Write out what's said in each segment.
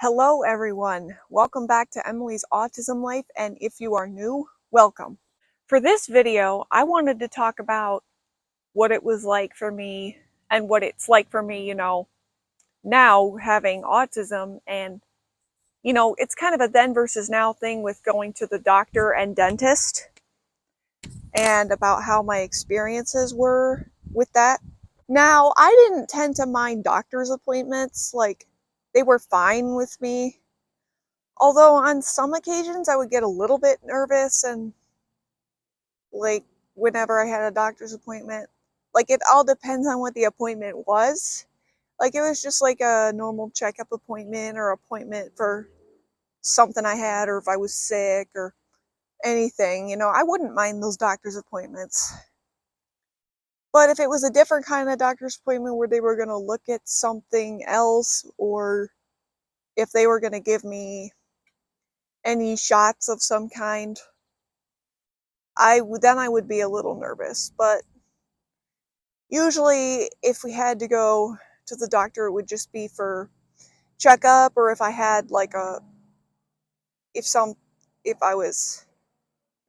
Hello everyone, welcome back to Emily's Autism Life, and if you are new, welcome. For this video, I wanted to talk about what it was like for me and what it's like for me, now having autism, and it's kind of a then versus now thing with going to the doctor and dentist and about how my experiences were with that. Now, I didn't tend to mind doctor's appointments, like they were fine with me. Although on some occasions I would get a little bit nervous and like whenever I had a doctor's appointment. Like it all depends on what the appointment was. Like it was just like a normal checkup appointment or appointment for something I had, or if I was sick or anything, I wouldn't mind those doctor's appointments. But if it was a different kind of doctor's appointment where they were going to look at something else, or if they were going to give me any shots of some kind, I would be a little nervous. But usually if we had to go to the doctor, it would just be for checkup, or if I had like a if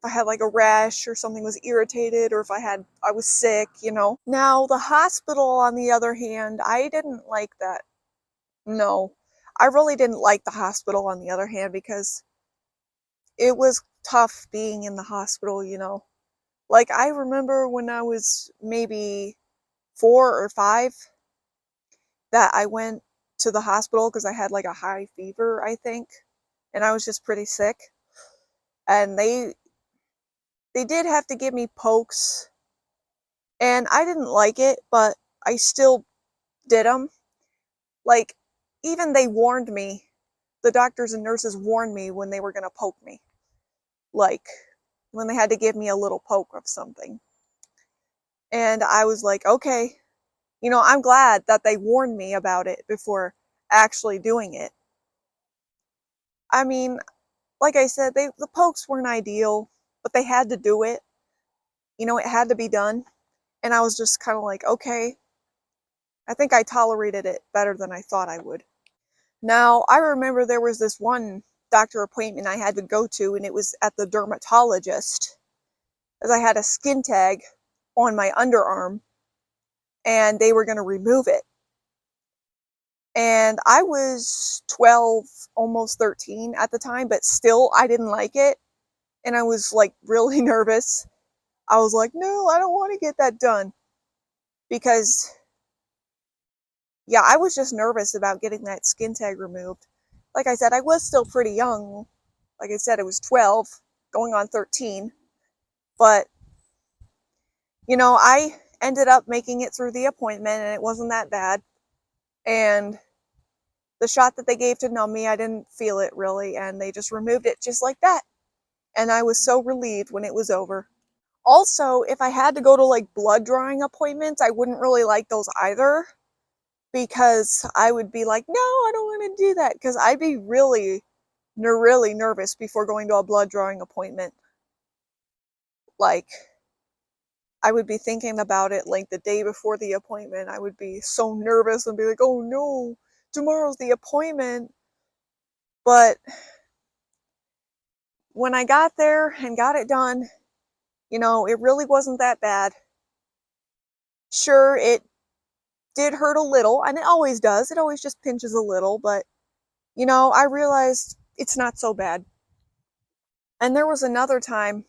I had like a rash or something was irritated, or if I was sick. Now the hospital, on the other hand, I didn't like that. No, I really didn't like the hospital, on the other hand, because it was tough being in the hospital. Like I remember when I was maybe 4 or 5 that I went to the hospital because I had like a high fever, I think, and I was just pretty sick. And they did have to give me pokes, and I didn't like it, but I still did them. Like even they warned me, the doctors and nurses warned me when they were going to poke me. Like when they had to give me a little poke of something. And I was like, okay, I'm glad that they warned me about it before actually doing it. I mean, like I said, the pokes weren't ideal, but they had to do it. It had to be done. And I was just kind of like, okay, I think I tolerated it better than I thought I would. Now, I remember there was this one doctor appointment I had to go to, and it was at the dermatologist, as I had a skin tag on my underarm, and they were going to remove it. And I was 12, almost 13 at the time, but still I didn't like it. And I was like really nervous. I was like, no, I don't want to get that done. Because, yeah, I was just nervous about getting that skin tag removed. Like I said, I was still pretty young. Like I said, I was 12, going on 13. But, I ended up making it through the appointment, and it wasn't that bad. And the shot that they gave to numb me, I didn't feel it really, and they just removed it just like that. And I was so relieved when it was over. Also, if I had to go to like blood drawing appointments, I wouldn't really like those either, because I would be like, no, I don't want to do that, because I'd be really, really nervous before going to a blood drawing appointment. Like, I would be thinking about it like the day before the appointment. I would be so nervous and be like, oh no, tomorrow's the appointment. But when I got there and got it done, it really wasn't that bad. Sure, it did hurt a little, and it always does. It always just pinches a little, but, I realized it's not so bad. And there was another time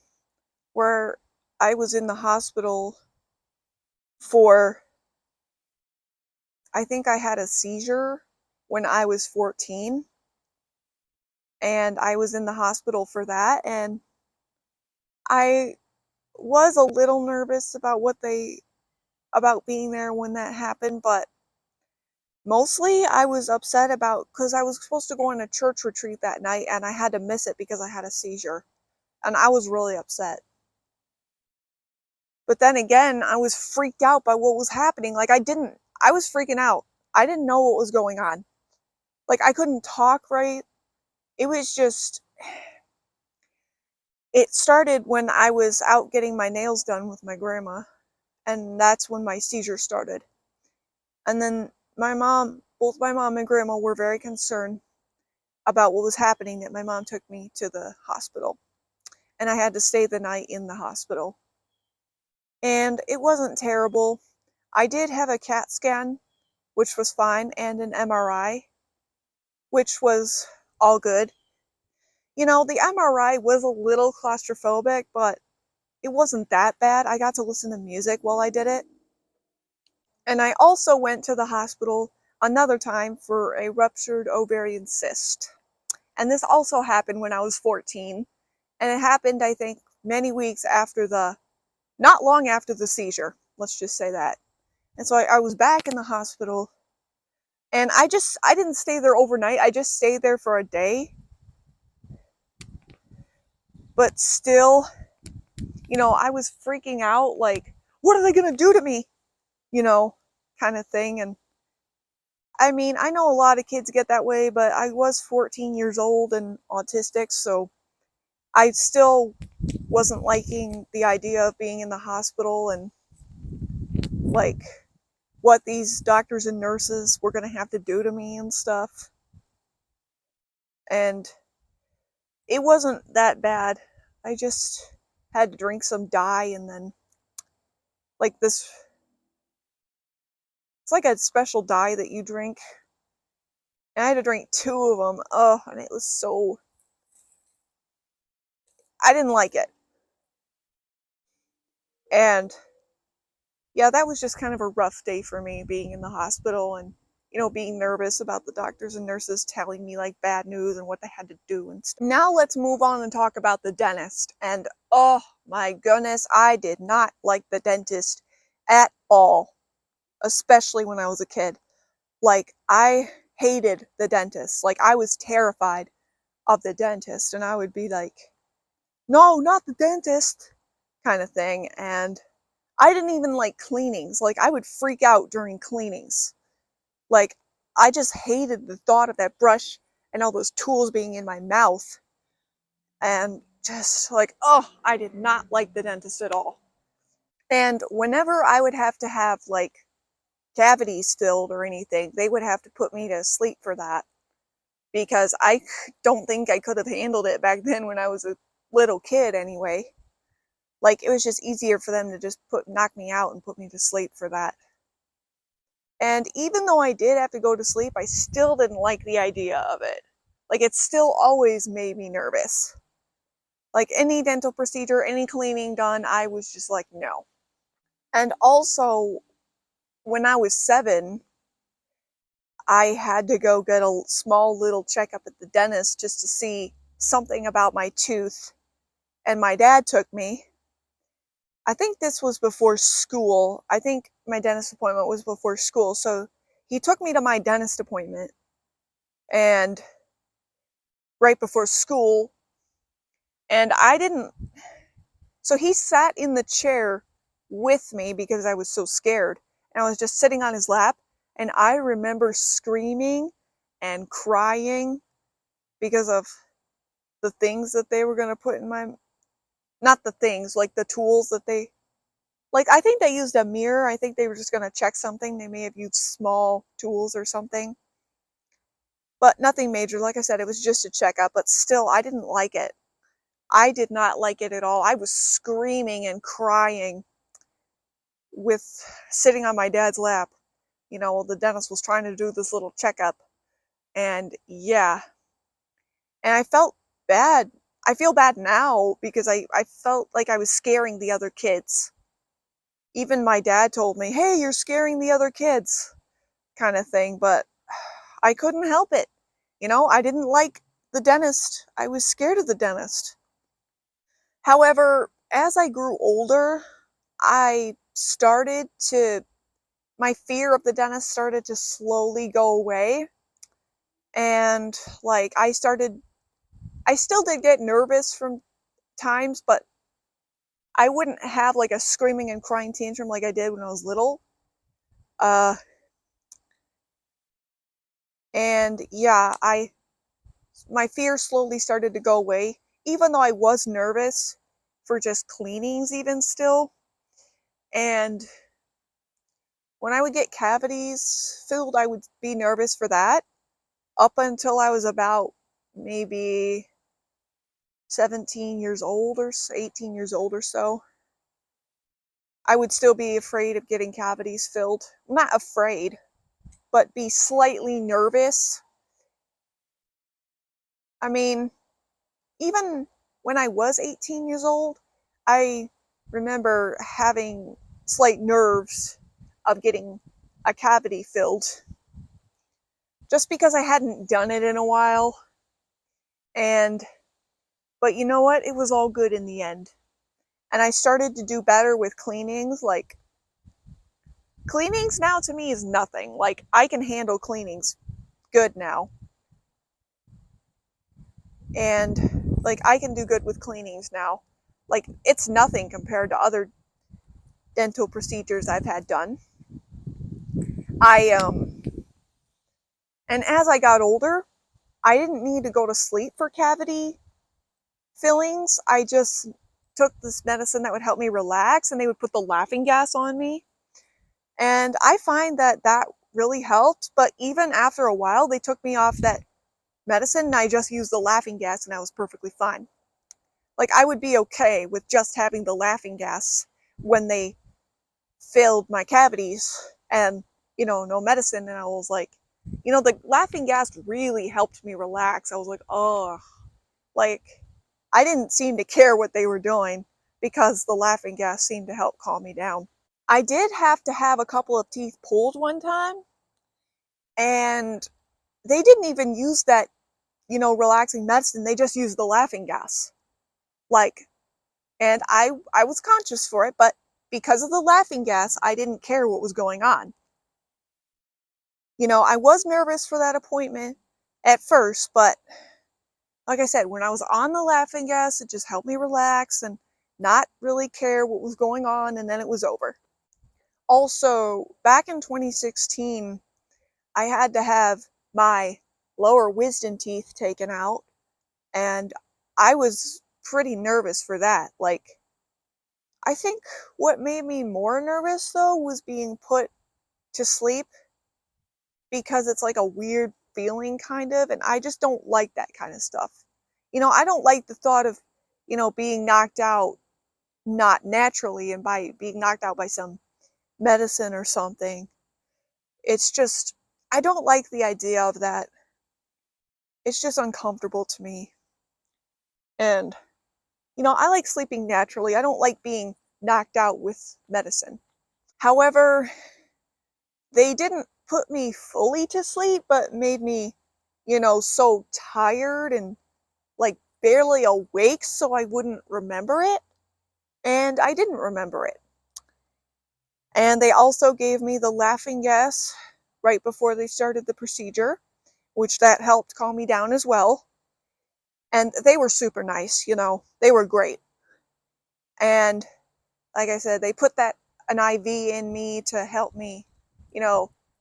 where I was in the hospital for, I think I had a seizure when I was 14, and I was in the hospital for that, and I was a little nervous about being there when that happened, but mostly I was upset because I was supposed to go on a church retreat that night, and I had to miss it because I had a seizure, and I was really upset. But then again, I was freaked out by what was happening. Like I was freaking out. I didn't know what was going on. Like I couldn't talk right. It was just, it started when I was out getting my nails done with my grandma, and that's when my seizure started. And then both my mom and grandma were very concerned, about what was happening that my mom took me to the hospital. And I had to stay the night in the hospital. And it wasn't terrible. I did have a CAT scan, which was fine, and an MRI, which was all good. You know, the MRI was a little claustrophobic, but it wasn't that bad. I got to listen to music while I did it. And I also went to the hospital another time for a ruptured ovarian cyst. And this also happened when I was 14. And it happened, I think, many weeks after not long after the seizure. Let's just say that. And so I was back in the hospital. And I didn't stay there overnight. I just stayed there for a day. But still, you know, I was freaking out, like, what are they going to do to me? You know, kind of thing. And I mean, I know a lot of kids get that way, but I was 14 years old and autistic, so I still wasn't liking the idea of being in the hospital and like what these doctors and nurses were going to have to do to me and stuff. And it wasn't that bad. I just had to drink some dye and then like this, it's like a special dye that you drink. And I had to drink 2 of them. Oh, and it was so, I didn't like it. And yeah, that was just kind of a rough day for me, being in the hospital and, you know, being nervous about the doctors and nurses telling me like bad news and what they had to do and stuff. Now let's move on and talk about the dentist. And oh my goodness, I did not like the dentist at all, especially when I was a kid. Like, I hated the dentist. Like, I was terrified of the dentist, and I would be like, no, not the dentist, kind of thing. And I didn't even like cleanings. Like, I would freak out during cleanings. Like, I just hated the thought of that brush and all those tools being in my mouth. And just like, oh, I did not like the dentist at all. And whenever I would have to have like cavities filled or anything, they would have to put me to sleep for that. Because I don't think I could have handled it back then when I was a little kid anyway. Like, it was just easier for them to just knock me out and put me to sleep for that. And even though I did have to go to sleep, I still didn't like the idea of it. Like, it still always made me nervous. Like, any dental procedure, any cleaning done, I was just like, no. And also, when I was 7, I had to go get a small little checkup at the dentist just to see something about my tooth. And my dad took me. I think this was before school. I think my dentist appointment was before school. So he took me to my dentist appointment and right before school. And so he sat in the chair with me because I was so scared. And I was just sitting on his lap. And I remember screaming and crying because of the things that they were going to put in my, not the things, like the tools that like, I think they used a mirror. I think they were just going to check something. They may have used small tools or something. But nothing major. Like I said, it was just a checkup. But still, I didn't like it. I did not like it at all. I was screaming and crying with sitting on my dad's lap. You know, the dentist was trying to do this little checkup. And yeah. And I felt bad. I feel bad now because I felt like I was scaring the other kids. Even my dad told me, hey, you're scaring the other kids, kind of thing. But I couldn't help it. You know, I didn't like the dentist. I was scared of the dentist. However, as I grew older, my fear of the dentist started to slowly go away. And like, I still did get nervous from times, but I wouldn't have like a screaming and crying tantrum like I did when I was little. And yeah, my fear slowly started to go away, even though I was nervous for just cleanings even still. And when I would get cavities filled, I would be nervous for that up until I was about maybe 17 years old or 18 years old or so, I would still be afraid of getting cavities filled. Not afraid, but be slightly nervous. I mean, even when I was 18 years old, I remember having slight nerves of getting a cavity filled just because I hadn't done it in a while. But you know what? It was all good in the end. And I started to do better with cleanings. Like, cleanings now to me is nothing. Like, I can handle cleanings good now. And, like, I can do good with cleanings now. Like, it's nothing compared to other dental procedures I've had done. And as I got older, I didn't need to go to sleep for cavity fillings. I just took this medicine that would help me relax, and they would put the laughing gas on me. And I find that that really helped. But even after a while, they took me off that medicine and I just used the laughing gas and I was perfectly fine. Like, I would be okay with just having the laughing gas when they filled my cavities and, no medicine. And I was like, the laughing gas really helped me relax. I was like, oh, like, I didn't seem to care what they were doing because the laughing gas seemed to help calm me down. I did have to have a couple of teeth pulled one time, and they didn't even use that, relaxing medicine. They just used the laughing gas. Like, and I was conscious for it, but because of the laughing gas, I didn't care what was going on. I was nervous for that appointment at first, but like I said, when I was on the laughing gas, it just helped me relax and not really care what was going on, and then it was over. Also, back in 2016, I had to have my lower wisdom teeth taken out, and I was pretty nervous for that. Like, I think what made me more nervous though was being put to sleep, because it's like a weird feeling kind of, and I just don't like that kind of stuff. I don't like the thought of, being knocked out not naturally and by being knocked out by some medicine or something. It's just, I don't like the idea of that. It's just uncomfortable to me. And, I like sleeping naturally. I don't like being knocked out with medicine. However, they didn't put me fully to sleep, but made me, so tired and like barely awake so I wouldn't remember it. And I didn't remember it. And they also gave me the laughing gas right before they started the procedure, which that helped calm me down as well. And they were super nice, they were great. And like I said, they put an IV in me to help me,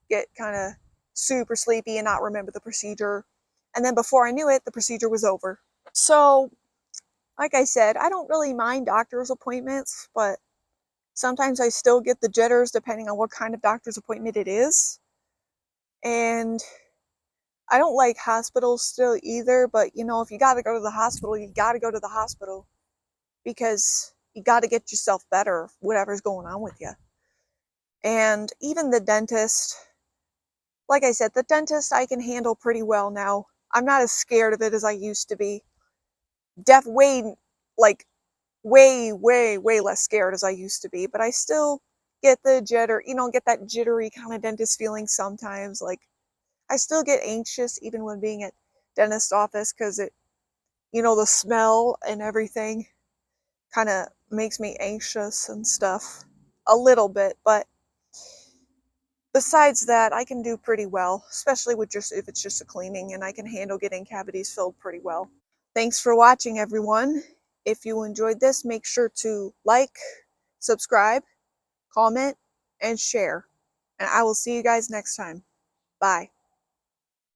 get kind of super sleepy and not remember the procedure. And then before I knew it, the procedure was over. So, like I said, I don't really mind doctor's appointments, but sometimes I still get the jitters depending on what kind of doctor's appointment it is. And I don't like hospitals still either, but if you gotta go to the hospital, you gotta go to the hospital, because you gotta get yourself better, whatever's going on with you. And even the dentist, like I said, the dentist I can handle pretty well now. I'm not as scared of it as I used to be. Way less scared as I used to be, but I still get the jitter, get that jittery kind of dentist feeling sometimes. Like, I still get anxious even when being at dentist office, because the smell and everything kind of makes me anxious and stuff a little bit. But besides that, I can do pretty well, especially with just if it's just a cleaning, and I can handle getting cavities filled pretty well. Thanks for watching, everyone. If you enjoyed this, make sure to like, subscribe, comment, and share. And I will see you guys next time. Bye.